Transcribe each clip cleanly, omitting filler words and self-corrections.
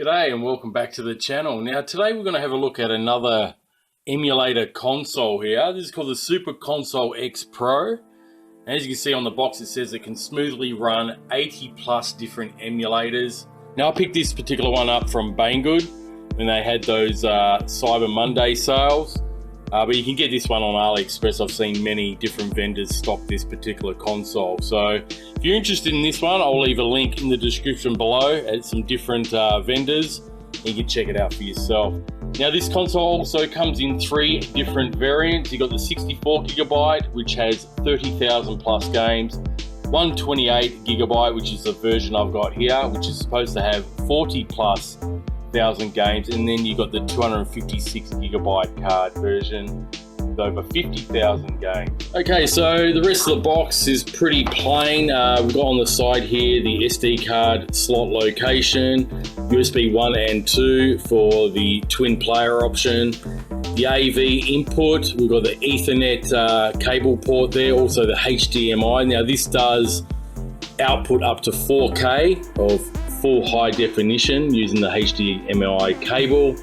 G'day and welcome back to the channel. Now today we're going to have a look at another emulator console here. This is called the Super Console X Pro. And as you can see on the box, it says it can smoothly run 80 plus different emulators. Now I picked this particular one up from Banggood when they had those Cyber Monday sales. But you can get this one on AliExpress. I've seen many different vendors stock this particular console. So if you're interested in this one, I'll leave a link in the description below at some different vendors. And you can check it out for yourself. Now this console also comes in 3 different variants. You've got the 64GB, which has 30,000 plus games. 128GB, which is the version I've got here, which is supposed to have 40 plus thousand games, and then you got the 256GB card version with over 50,000 games. Okay, so the rest of the box is pretty plain. We've got on the side here the SD card slot location, USB 1 and 2 for the twin player option, the AV input, we've got the Ethernet cable port there, also the HDMI. Now this does output up to 4K of full high definition using the HDMI cable.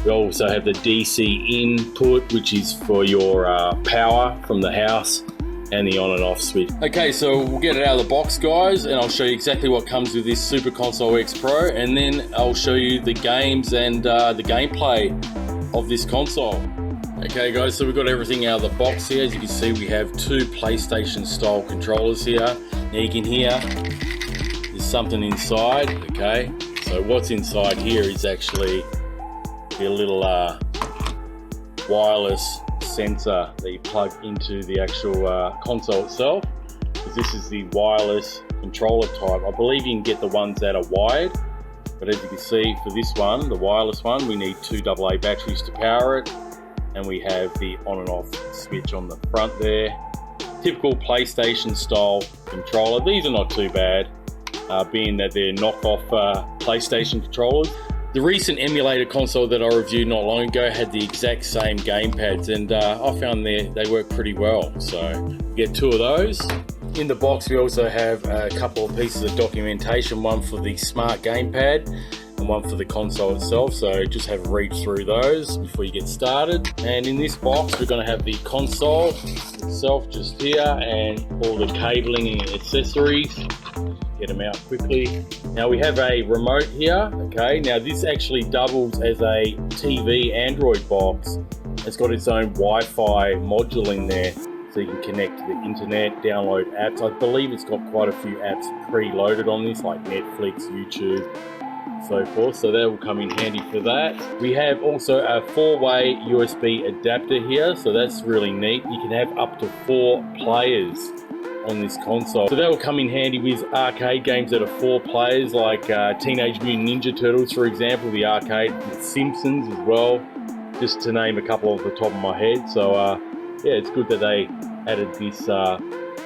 We also have the DC input, which is for your power from the house, and the on and off switch. Okay, so we'll get it out of the box, guys, and I'll show you exactly what comes with this Super Console X Pro, and then I'll show you the games and the gameplay of this console. Okay guys, so we've got everything out of the box here. As you can see, we have 2 PlayStation style controllers here. Now you can hear there's something inside. Okay, so what's inside here is actually a little wireless sensor that you plug into the actual console itself, because this is the wireless controller type. I believe you can get the ones that are wired, but as you can see for this one, the wireless one, we need 2 AA batteries to power it, and we have the on and off switch on the front there. Typical PlayStation style controller. These are not too bad, being that they're knockoff PlayStation controllers. The recent emulator console that I reviewed not long ago had the exact same gamepads, and I found they work pretty well. So we get 2 of those. In the box we also have a couple of pieces of documentation, one for the smart gamepad and one for the console itself, so just have a read through those before you get started. And in this box we're going to have the console itself just here, and all the cabling and accessories. Get them out quickly. Now we have a remote here. Okay, now this actually doubles as a TV Android box. It's got its own Wi-Fi module in there, so you can connect to the internet, download apps. I believe it's got quite a few apps preloaded on this, like Netflix, YouTube, so forth, so that will come in handy for that. We have also a 4-way USB adapter here, so that's really neat. You can have up to 4 players on this console, so that will come in handy with arcade games that are 4 players, like Teenage Mutant Ninja Turtles, for example, the arcade, The Simpsons as well, just to name a couple off the top of my head. So yeah, it's good that they added this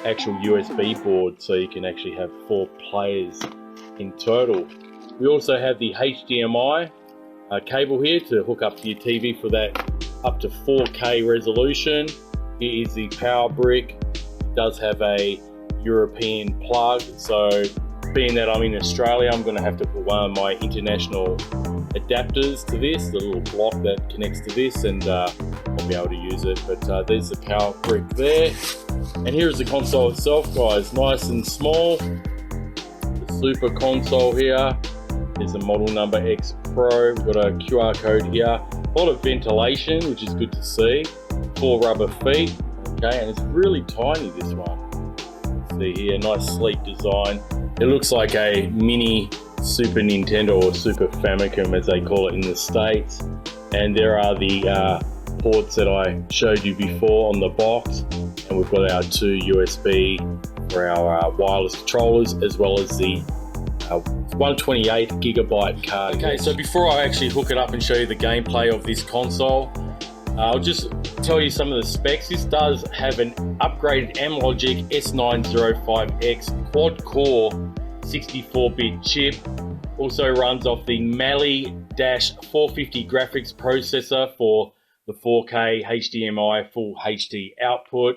actual USB board, so you can actually have 4 players in total. We also have the HDMI cable here to hook up to your TV for that up to 4K resolution. Here is the power brick. It does have a European plug, so being that I'm in Australia, I'm going to have to put one of my international adapters to this, the little block that connects to this, and I'll be able to use it. But there's the power brick there, and here is the console itself, guys. Nice and small. The Super Console here. There's the model number X Pro. We've got a QR code here. A lot of ventilation, which is good to see. 4 rubber feet. Okay, and it's really tiny, this one. See here, nice sleek design. It looks like a mini Super Nintendo, or Super Famicom as they call it in the States. And there are the ports that I showed you before on the box. And we've got our 2 USB for our wireless controllers, as well as the 128GB card. Okay, so before I actually hook it up and show you the gameplay of this console, I'll just tell you some of the specs. This does have an upgraded Amlogic S905X quad-core 64-bit chip. Also runs off the Mali-450 graphics processor for the 4K HDMI full HD output.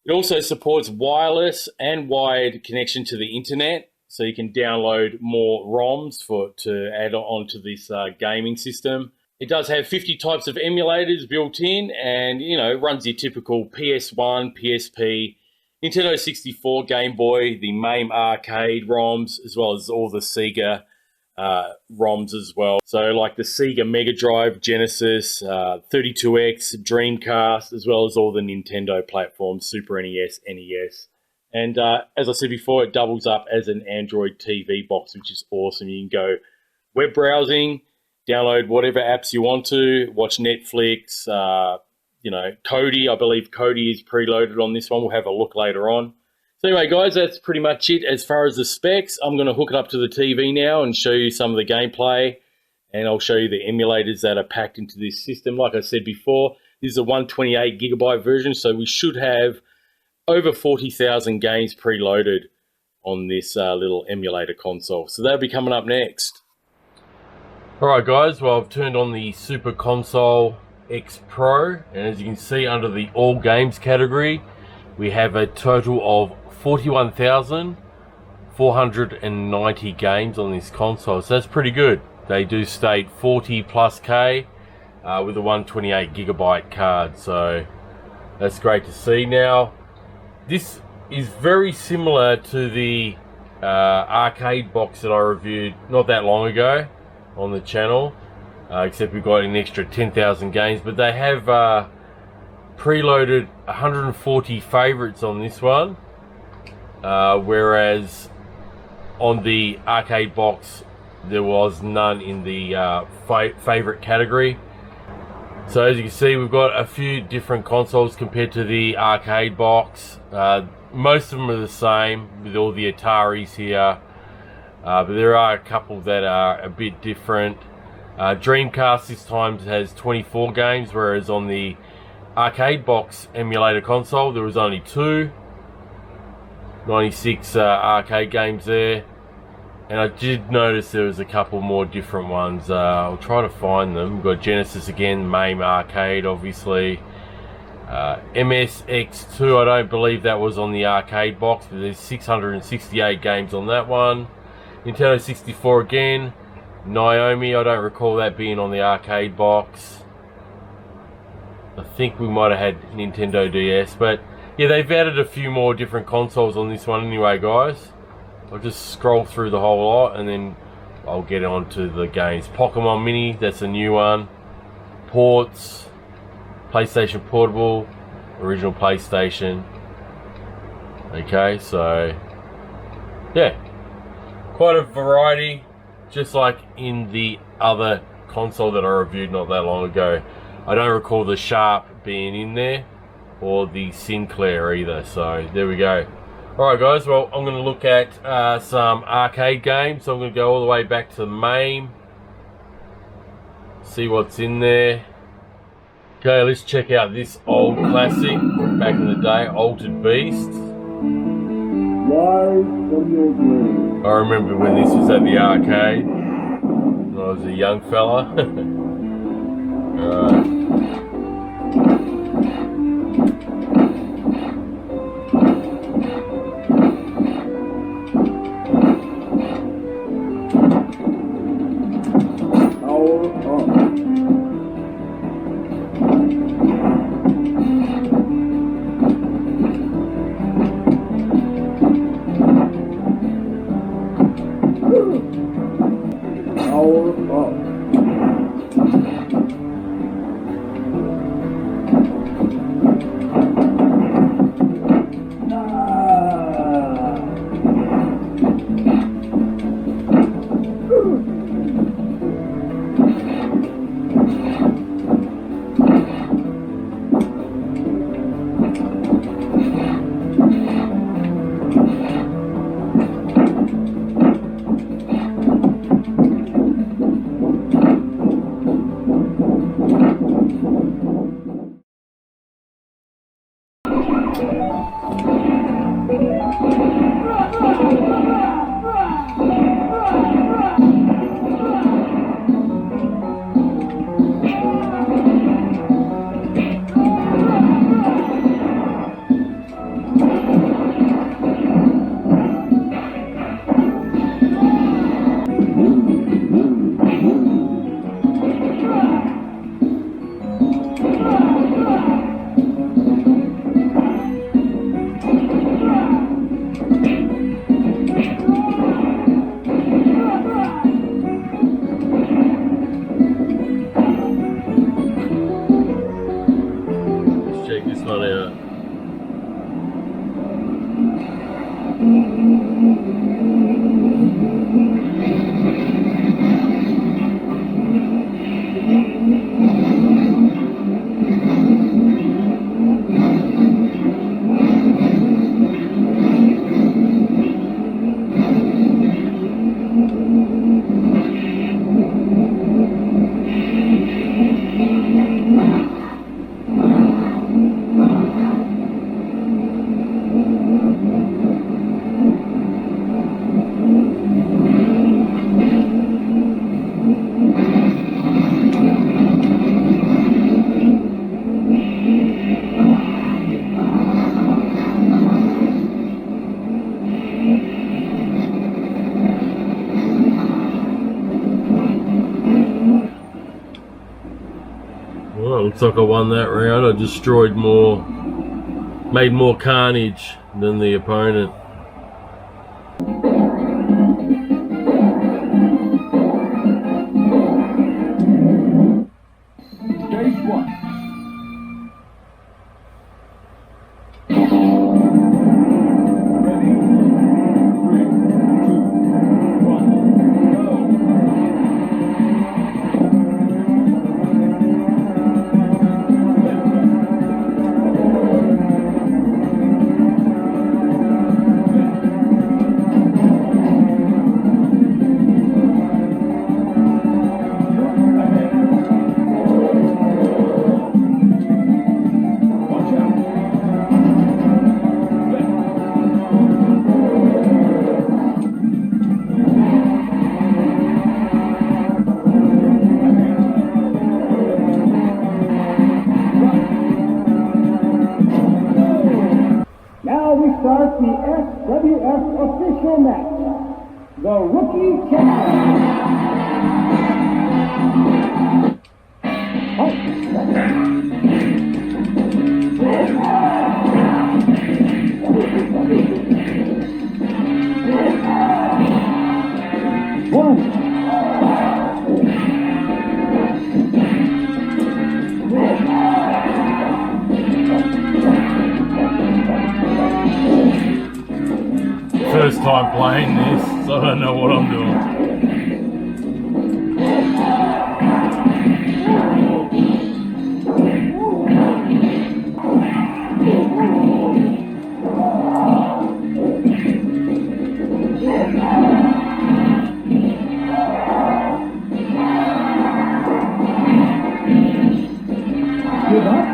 It also supports wireless and wired connection to the internet, so you can download more ROMs to add on to this gaming system. It does have 50 types of emulators built in, and runs your typical PS1, PSP, Nintendo 64, Game Boy, the MAME arcade ROMs, as well as all the Sega ROMs as well. So like the Sega Mega Drive, Genesis, 32X, Dreamcast, as well as all the Nintendo platforms, Super NES, NES. And as I said before, it doubles up as an Android TV box, which is awesome. You can go web browsing, download whatever apps you want to, watch Netflix, Kodi. I believe Kodi is preloaded on this one. We'll have a look later on. So anyway, guys, that's pretty much it as far as the specs. I'm going to hook it up to the TV now and show you some of the gameplay, and I'll show you the emulators that are packed into this system. Like I said before, this is a 128 gigabyte version, so we should have over 40,000 games preloaded on this little emulator console. So that'll be coming up next. Alright guys, well I've turned on the Super Console X Pro, and as you can see under the All Games category, we have a total of 41,490 games on this console, so that's pretty good. They do state 40 plus K with a 128 gigabyte card, so that's great to see. Now, this is very similar to the arcade box that I reviewed not that long ago on the channel, except we've got an extra 10,000 games, but they have preloaded 140 favorites on this one, whereas on the arcade box there was none in the favorite category. So as you can see, we've got a few different consoles compared to the arcade box. Most of them are the same with all the Ataris here, but there are a couple that are a bit different. Dreamcast this time has 24 games, whereas on the arcade box emulator console there was only 96 arcade games there. And I did notice there was a couple more different ones. I'll try to find them. We've got Genesis again, MAME arcade obviously, MSX2, I don't believe that was on the arcade box, but there's 668 games on that one. Nintendo 64 again, Naomi, I don't recall that being on the arcade box. I think we might have had Nintendo DS, but yeah, they've added a few more different consoles on this one anyway, guys. I'll just scroll through the whole lot and then I'll get on to the games. Pokemon Mini, that's a new one. Ports, PlayStation Portable, original PlayStation. Okay, so yeah, quite a variety, just like in the other console that I reviewed not that long ago. I don't recall the Sharp being in there or the Sinclair either, so there we go. Alright guys, well I'm going to look at some arcade games, so I'm going to go all the way back to MAME, see what's in there. Okay, let's check out this old classic back in the day, Altered Beast. I remember when this was at the arcade when I was a young fella. Alright. Well, looks like I won that round. I destroyed more, made more carnage than the opponent. Stage one. Now we start the SWF official match. The Rookie Champion. First time playing this, so I don't know what I'm doing. Give up.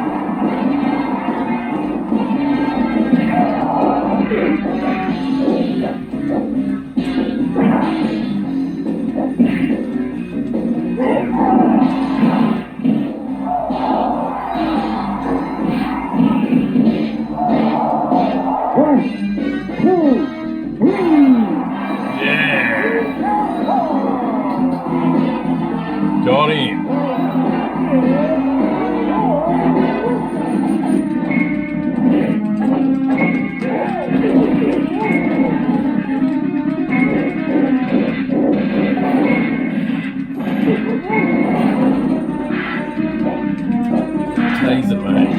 Got him. Taser, mate.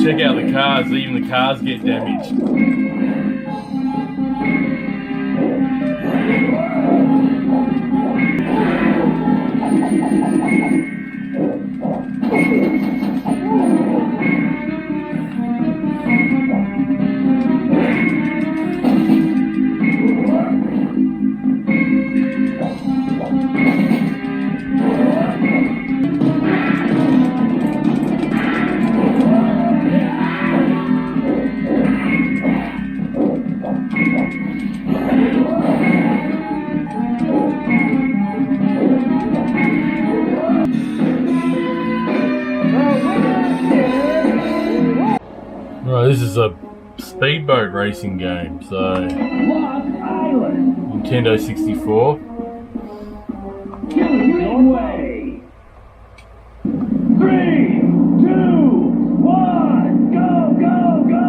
Check out the cars, even the cars get damaged. Right, this is a speedboat racing game, so Nintendo 64. Way. 3, 2, 1, go, go, go!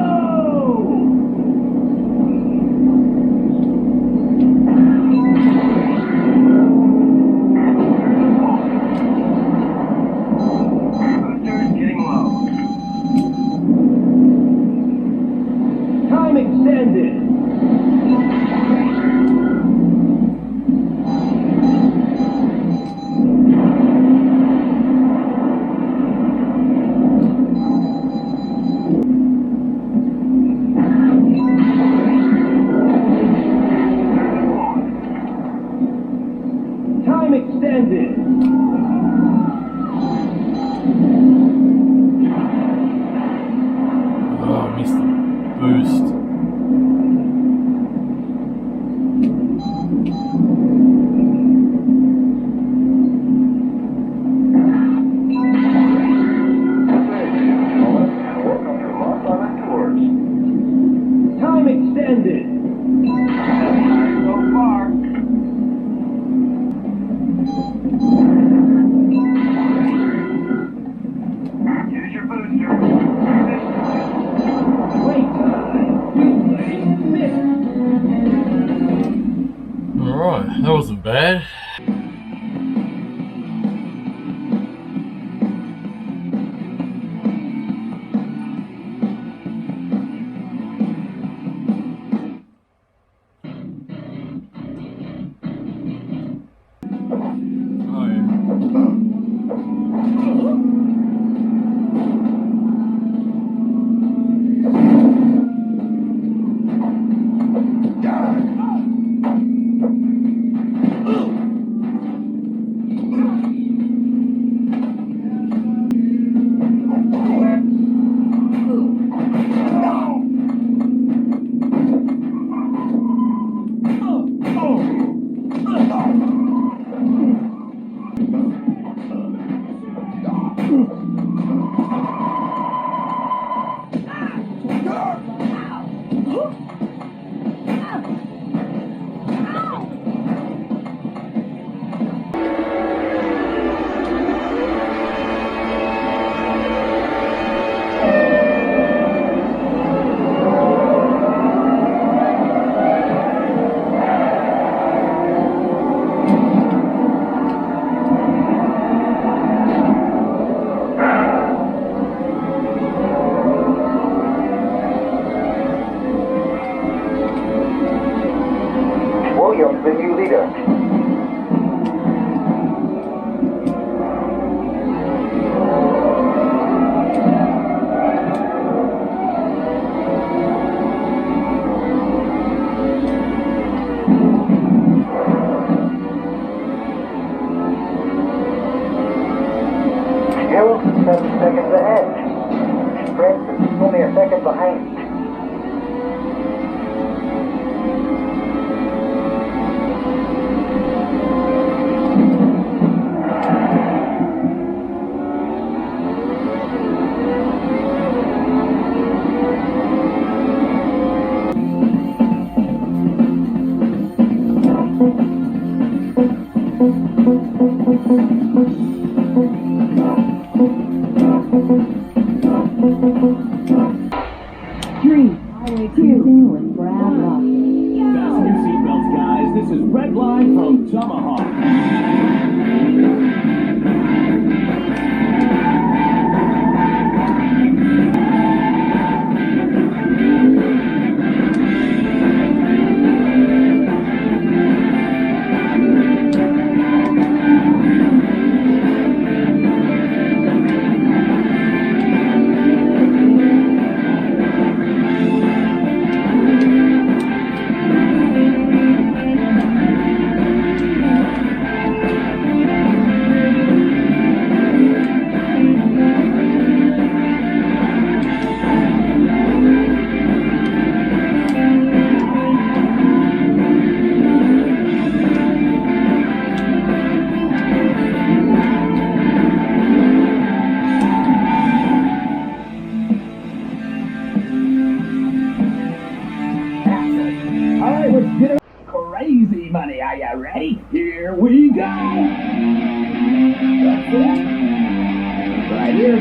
Alright, that wasn't bad. Oh yeah. Williams, the new leader. Still 7 seconds ahead. Fred is only a second behind. Three, two, with Brad Lockett. Fasten your seatbelts, guys. This is Red Line from Tomahawk. All right, let's get it. Crazy money. Are you ready? Here we go. That's it. Right here.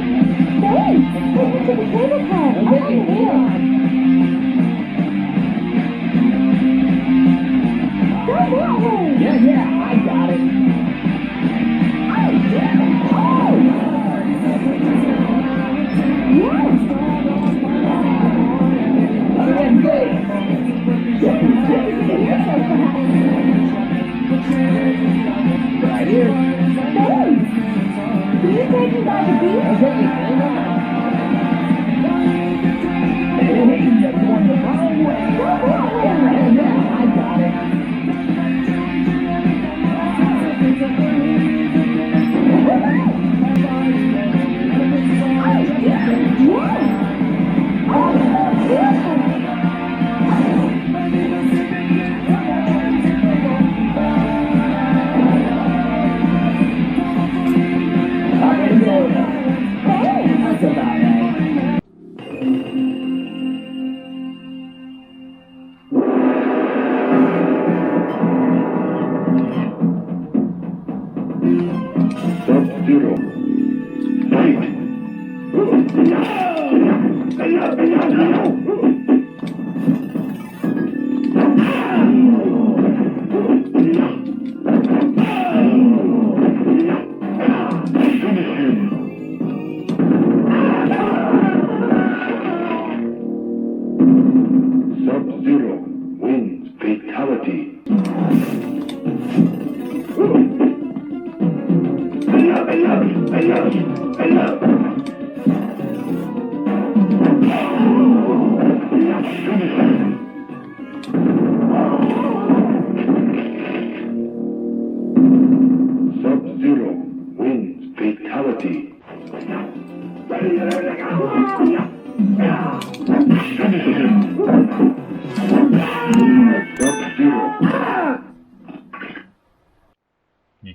Thanks. Welcome to the cable car. I want to hear. Go that way. Yeah, I got it. Oh, yeah. Oh. Yes. Other end, good. Right here. Thanks. Can you take me by the beach? Hey, you're going the wrong way. Go that way. Yeah, I got it. I'm ready to go now. That's about right. Sub-Zero. Fight.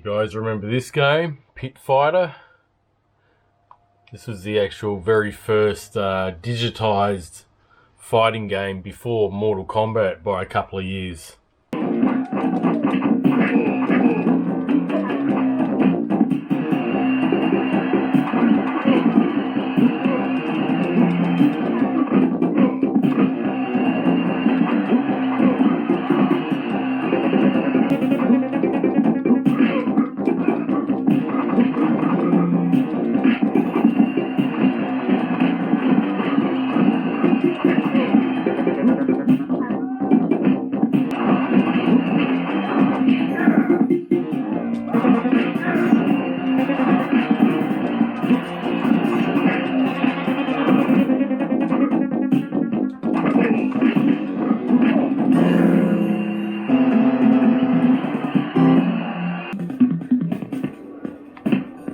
Guys, remember this game, Pit Fighter? This was the actual very first digitized fighting game before Mortal Kombat by a couple of years.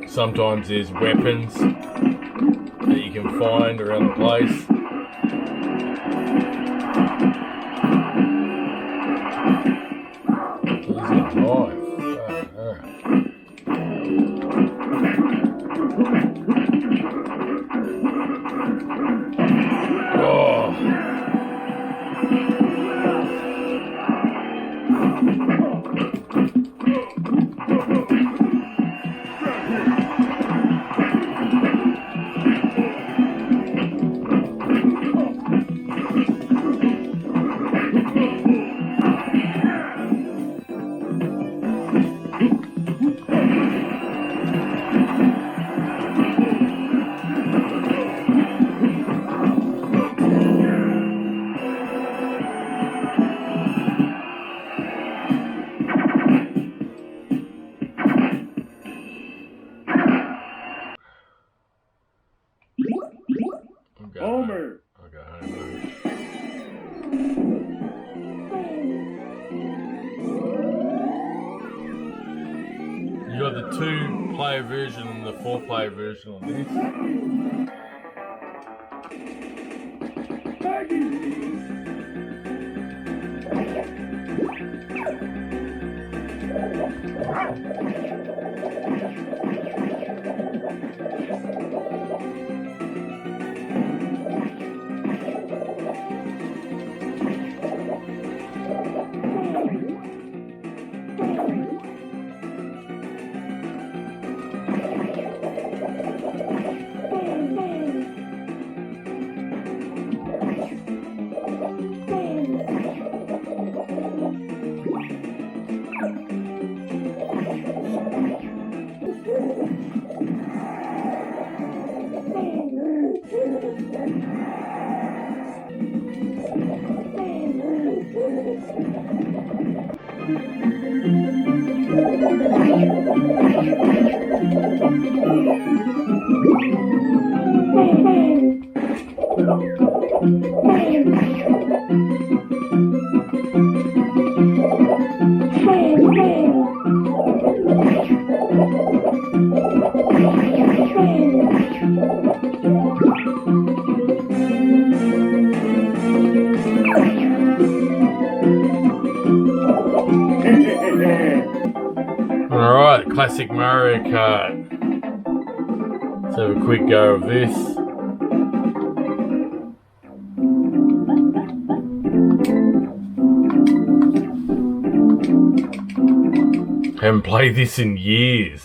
Sometimes there's weapons that you can find around the place. There's a knife. Homer. You got the 2-player version and the 4-player version on this. Alright, classic Mario Kart. Let's have a quick go of this. Haven't played this in years.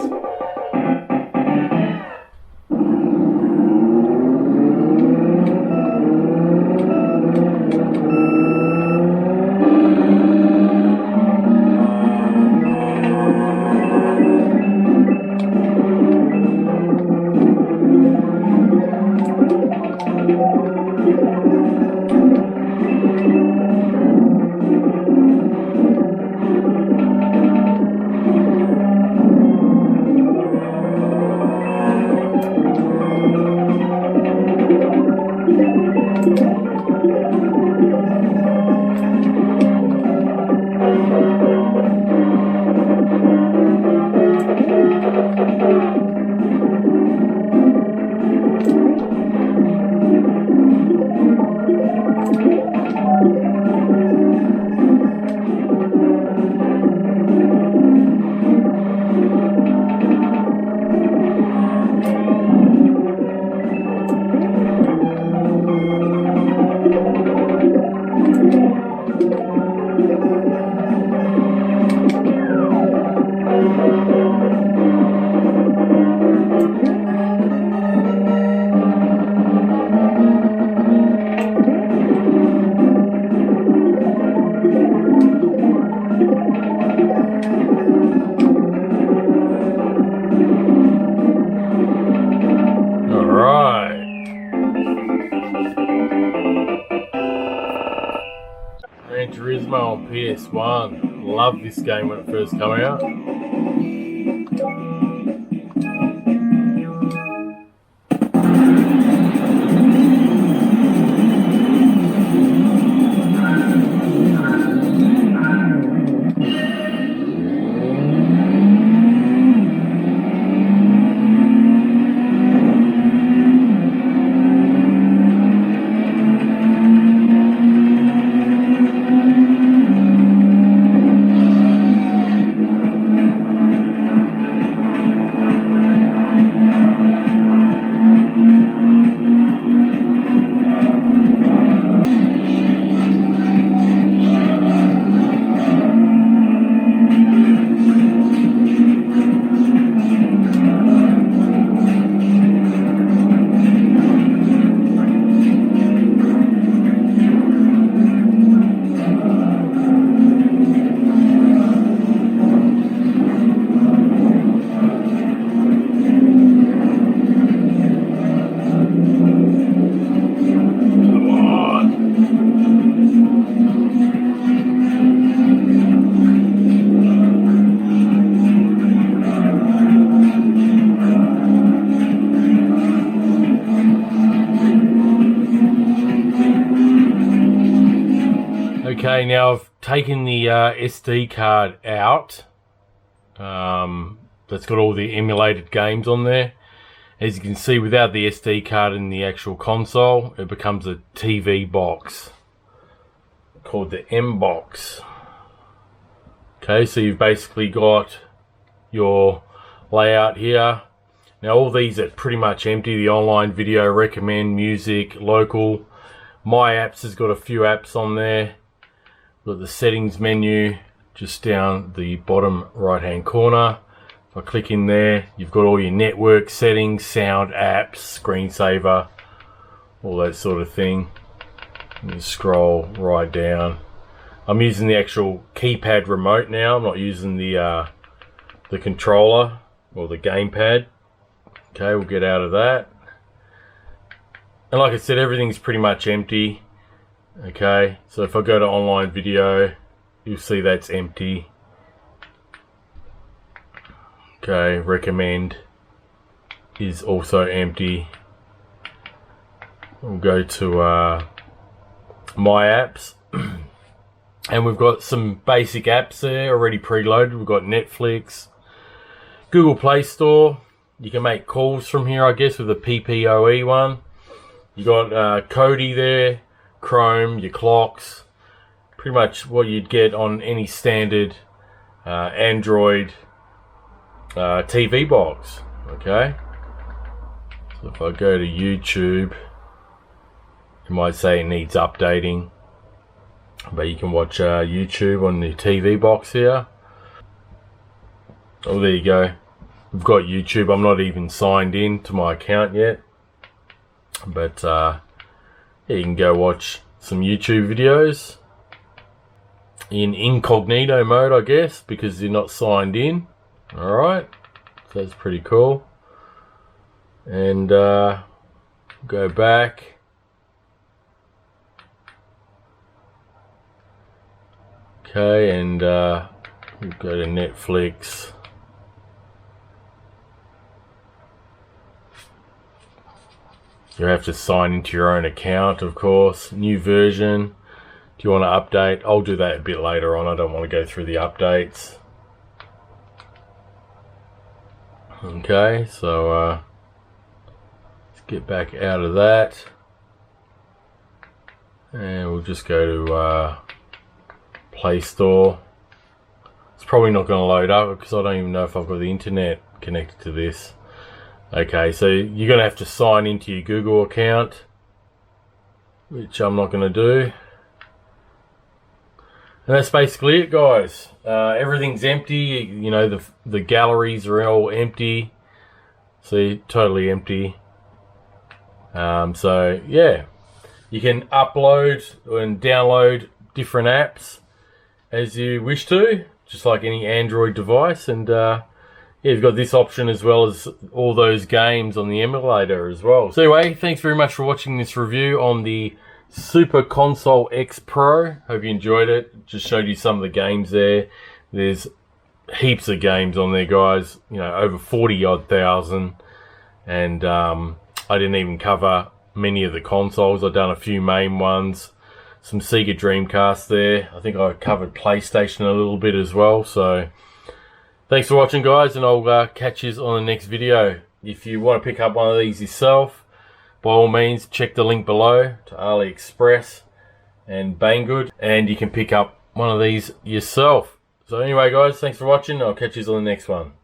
Gran Turismo on PS1. Loved this game when it first came out. Okay, now I've taken the SD card out. That's got all the emulated games on there. As you can see, without the SD card in the actual console, it becomes a TV box called the M-Box. Okay, so you've basically got your layout here. Now all these are pretty much empty. The online video, recommend, music, local. My apps has got a few apps on there. Got the settings menu just down the bottom right hand corner. If I click in there, you've got all your network settings, sound, apps, screensaver, all that sort of thing. And you scroll right down. I'm using the actual keypad remote now. I'm not using the controller or the gamepad. Okay, we'll get out of that. And like I said, everything's pretty much empty. Okay, so if I go to online video, you'll see that's empty. Okay, recommend is also empty. We'll go to my apps. And we've got some basic apps there already preloaded. We've got Netflix, Google Play Store. You can make calls from here, I guess, with the PPOE one. You got Kodi there, Chrome, your clocks, pretty much what you'd get on any standard Android TV box. Okay, so if I go to YouTube, you might say it needs updating, but you can watch YouTube on the TV box here. Oh, there you go. We've got YouTube. I'm not even signed in to my account yet, but yeah, you can go watch some YouTube videos in incognito mode, I guess, because you're not signed in. Alright, so that's pretty cool. And go back. Okay, and we'll go to Netflix. You have to sign into your own account, of course. New version. Do you want to update? I'll do that a bit later on. I don't want to go through the updates. Okay, so let's get back out of that. And we'll just go to Play Store. It's probably not going to load up because I don't even know if I've got the internet connected to this. Okay, so you're going to have to sign into your Google account, which I'm not going to do. And that's basically it, guys. Everything's empty. You know, the galleries are all empty. See, totally empty. So yeah, you can upload and download different apps as you wish to, just like any Android device. And yeah, you've got this option as well as all those games on the emulator as well. So anyway, thanks very much for watching this review on the Super Console X Pro. Hope you enjoyed it. Just showed you some of the games there. There's heaps of games on there, guys. You know, over 40,000. And I didn't even cover many of the consoles. I've done a few main ones. Some Sega Dreamcast there. I think I covered PlayStation a little bit as well. So thanks for watching, guys, and I'll catch you on the next video. If you want to pick up one of these yourself, by all means, check the link below to AliExpress and Banggood, and you can pick up one of these yourself. So anyway, guys, thanks for watching. I'll catch you on the next one.